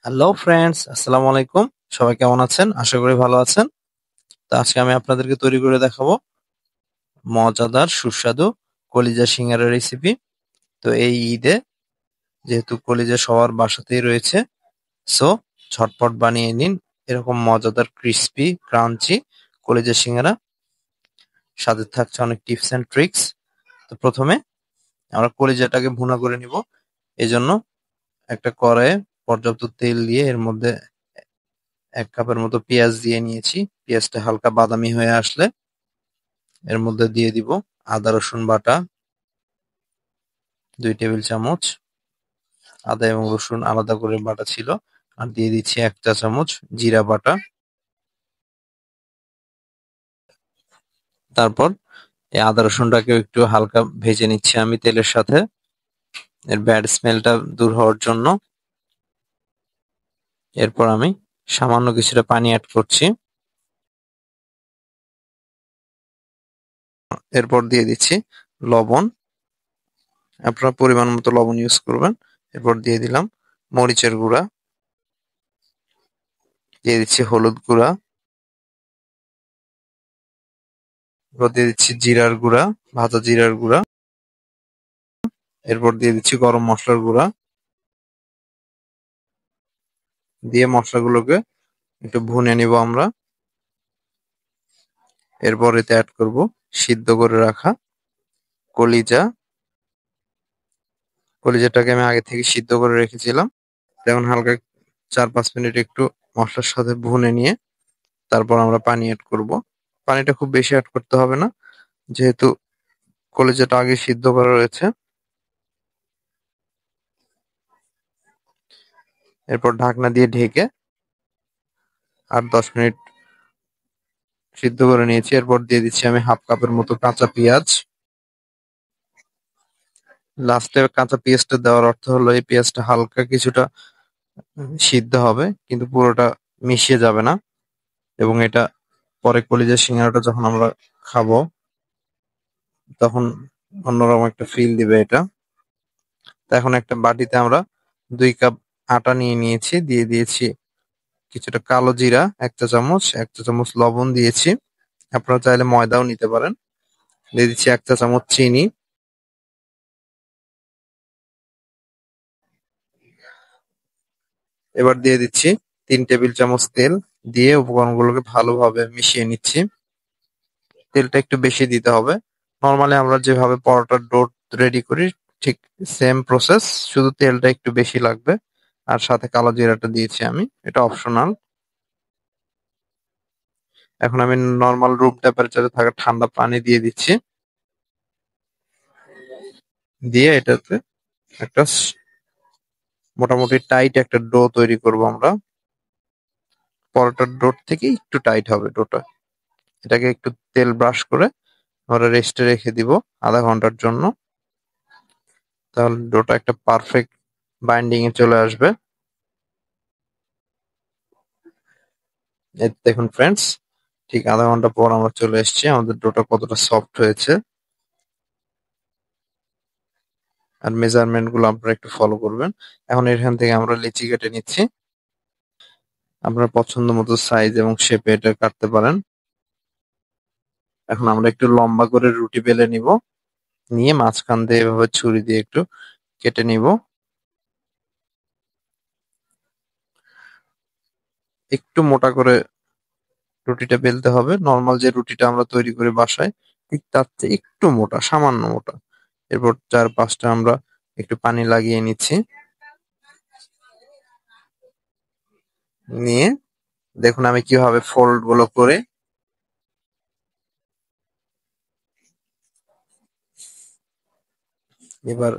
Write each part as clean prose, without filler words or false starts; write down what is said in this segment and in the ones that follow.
Hello friends, আসসালামু আলাইকুম। সবাই কেমন আছেন? আশা করি ভালো আছেন। তো আজকে আমি আপনাদেরকে তৈরি করে দেখাবো মজাদার সুস্বাদু কলিজা সিঙ্গারা রেসিপি। তো এই ঈদে যেহেতু কলিজা সবার বাসাতেই রয়েছে, সো ঝটপট বানিয়ে নিন এরকম মজাদার ক্রিস্পি ক্রাঞ্চি কলিজা সিঙ্গারা। সাথে থাকছে অনেক টিপস এন্ড ট্রিক্স। তো প্রথমে আমরা কলিজাটাকে ভুনা করে নিব। এজন্য একটা কড়াইয়ে পর্যাপ্ত তেল দিয়ে এর মধ্যে ১ কাপের মতো পেঁয়াজ দিয়ে নিয়েছি। পেঁয়াজটা হালকা বাদামি হয়ে আসলে এর মধ্যে দিয়ে দিব আদা রসুন বাটা ২ টেবিল চামচ। আদা এবং রসুন আলাদা করে বাটা ছিল। আর দিয়ে দিচ্ছি ১ চা চামচ জিরা বাটা। তারপর এই আদা রসুনটাকেও একটু হালকা ভেজে নিচ্ছি আমি তেলের সাথে, এর ব্যাড স্মেলটা দূর হওয়ার জন্য। এরপর আমি সামান্য কিছুটা পানি এড করছি। এরপর দিয়ে দিচ্ছি লবণ। আপনার পরিমাণ মতো লবণ ইউজ করবেন। এরপর দিয়ে দিলাম মরিচের গুঁড়া, দিয়ে দিচ্ছি হলুদ গুঁড়া, এরপর দিয়ে দিচ্ছি জিরার গুঁড়া, ভাজা জিরার গুঁড়া। এরপর দিয়ে দিচ্ছি গরম মসলার গুঁড়া। দিয়ে মশলাগুলোকে একটু ভুনে নিব আমরা। এরপর এতে অ্যাড করব সিদ্ধ করে রাখা কলিজা। কলিজাটাকে আমি আগে থেকে সিদ্ধ করে রেখেছিলাম। এখন হালকা ৪-৫ মিনিট একটু মশলার সাথে ভুনে নিয়ে তারপর আমরা পানি এড করব। পানিটা খুব বেশি এড করতে হবে না, যেহেতু কলিজাটা আগে সিদ্ধ করা রয়েছে। এরপর ঢাকনা দিয়ে ঢেকে ৮-১০ মিনিট সিদ্ধ করে নিয়েছি। এরপর দিয়ে দিচ্ছি আমি ১/২ কাপের মতো কাঁচা পেঁয়াজ। লাস্টে কাঁচা পেঁয়াজটা দেওয়ার অর্থ হলো এই পেঁয়াজটা হালকা কিছুটা সিদ্ধ হবে, কিন্তু পুরোটা মিশিয়ে যাবে না। এবং এটা পরে কলিজার সিঙ্গারাটা যখন আমরা খাবো তখন অন্যরকম একটা ফিল দিবে এটা। তো এখন একটা বাটিতে আমরা ২ কাপ আটা নিয়ে নিয়েছি, দিয়ে দিয়েছি কিছুটা কালো জিরা ১ চা চামচ, ১ চা চামচ লবণ দিয়েছি। আপনারা চাইলে ময়দাও নিতে পারেন। দিয়ে দিচ্ছি ১ চা চামচ চিনি। এবার দিয়ে দিচ্ছি ৩ টেবিল চামচ তেল। দিয়ে উপকরণগুলোকে ভালোভাবে মিশিয়ে নিচ্ছি। তেলটা একটু বেশি দিতে হবে। নরমালি আমরা যেভাবে পরোটার ডো রেডি করি ঠিক সেম প্রসেস, শুধু তেলটা একটু বেশি লাগবে। আর সাথে কালো জিরাটা দিয়েছি আমি, এটা অপশনাল। এখন আমি নরমাল রুম টেম্পারেচারে থাকা ঠান্ডা পানি দিয়ে দিচ্ছি। দিয়ে এটাতে একটা মোটামুটি টাইট একটা ডো তৈরি করব আমরা। পরোটার ডোর থেকে একটু টাইট হবে ডোটা। এটাকে একটু তেল ব্রাশ করে আমরা রেস্টে রেখে দিব ০.৫ ঘন্টার জন্য। তাহলে ডোটা একটা পারফেক্ট বাইন্ডিং এ চলে আসবে। এই দেখুন ফ্রেন্ডস, ঠিক ০.৫ ঘন্টা পর আমরা চলে এসেছি। আমাদের ডোটা কতটা সফট হয়েছে। আর মেজারমেন্ট গুলো আপনারা একটু ফলো করবেন। এখন এখান থেকে আমরা লিচি কেটে নিচ্ছি। আপনার পছন্দ মতো সাইজ এবং শেপে এটা কাটতে পারেন। এখন আমরা একটু লম্বা করে রুটি বেলে নিব। নিয়ে মাঝখান দিয়ে এভাবে ছুরি দিয়ে একটু কেটে নিব। একটু মোটা করে রুটিটা বেলতে হবে। নরমাল যে রুটিটা আমরা তৈরি করি বাসায় ঠিক তার চেয়ে একটু মোটা, সামান্য মোটা। এরপর ৪-৫টা আমরা একটু পানি লাগিয়ে নিচ্ছি। নিয়ে দেখুন আমি কিভাবে ফোল্ড গুলো করে এবার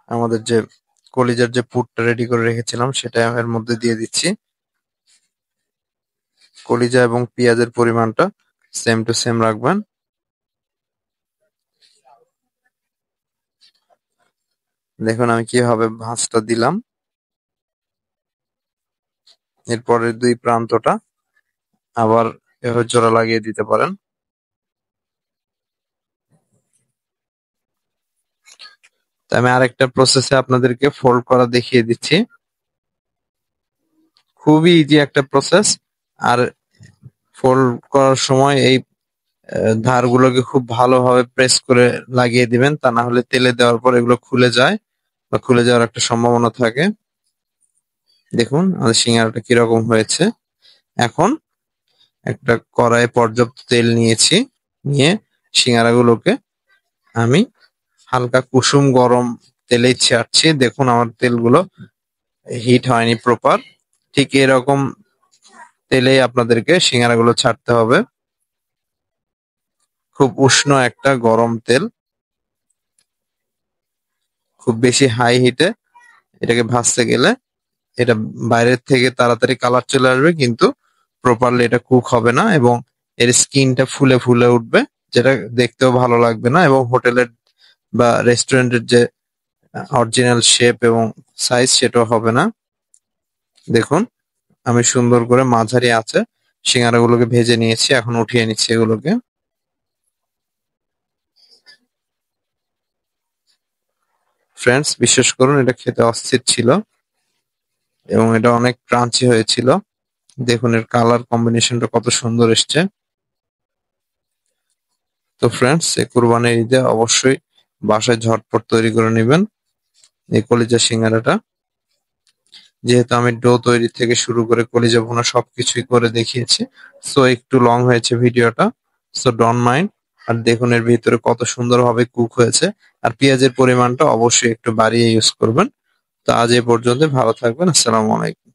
আমাদের যে কলিজার যে পুরটা রেডি করে রেখেছিলাম সেটা এর মধ্যে দিয়ে দিচ্ছি। কলিজা এবং পেঁয়াজের পরিমাণটা সেম টু সেম রাখবেন। দেখুন আমি কিভাবে ভাঁজটা দিলাম। এরপরের ২ প্রান্তটা আবার এভাবে জোড়া লাগিয়ে দিতে পারেন। তো আমি আরেকটা প্রসেসে আপনাদেরকে ফোল্ড করা দেখিয়ে দিচ্ছি। খুবই ইজি একটা প্রসেস। আর ফোল্ড করার সময় এই ধারগুলোকে খুব ভালোভাবে প্রেস করে লাগিয়ে দিবেন, তা না হলে তেলে দেওয়ার পর এগুলো খুলে যায় বা খুলে যাওয়ার একটা সম্ভাবনা থাকে। দেখুন আমাদের সিঙ্গারাটা কিরকম হয়েছে। এখন একটা কড়াইয়ে পর্যাপ্ত তেল নিয়েছি, নিয়ে সিঙ্গারাগুলোকে আমি হালকা কুসুম গরম তেলেই ছাড়ছি। দেখুন আমার তেলগুলো হিট হয়নি প্রপার, ঠিক এরকম তেলেই আপনাদেরকে সিঙ্গারাগুলো ছাড়তে হবে। খুব উষ্ণ একটা গরম তেল, খুব বেশি হাই হিটে এটাকে ভাজতে গেলে এটা বাইরের থেকে তাড়াতাড়ি কালার চলে আসবে, কিন্তু প্রপারলি এটা কুক হবে না এবং এর স্কিনটা ফুলে ফুলে উঠবে, যেটা দেখতেও ভালো লাগবে না এবং হোটেলের বা রেস্টুরেন্টের যে অরিজিনাল শেপ এবং সাইজ সেটাও হবে না। দেখুন আমি সুন্দর করে মাঝারি আঁচে সিঙ্গারাগুলোকে ভেজে নিয়েছি, এখন উঠিয়ে নিচ্ছি এগুলোকে। ফ্রেন্ডস বিশ্বাস করুন এটা খেতে অস্থির ছিল এবং এটা অনেক ক্রাঞ্চি হয়েছিল। দেখুন এর কালার কম্বিনেশনটা কত সুন্দর এসছে। তো ফ্রেন্ডস এই কুরবানির ঈদে অবশ্যই বাসায় ঝটপট তৈরি করে নেবেন এই কলিজা সিঙ্গারাটা। যেহেতু আমি ডো তৈরি থেকে শুরু করে কলিজা ভুনা সবকিছুই করে দেখিয়েছি, সো একটু লং হয়েছে ভিডিওটা, সো ডোন্ট মাইন্ড। আর দেখুন এর ভিতরে কত সুন্দরভাবে কুক হয়েছে। আর পেঁয়াজের পরিমাণটা অবশ্যই একটু বাড়িয়ে ইউজ করবেন। তো আজ এই পর্যন্ত, ভালো থাকবেন, আসসালামু আলাইকুম।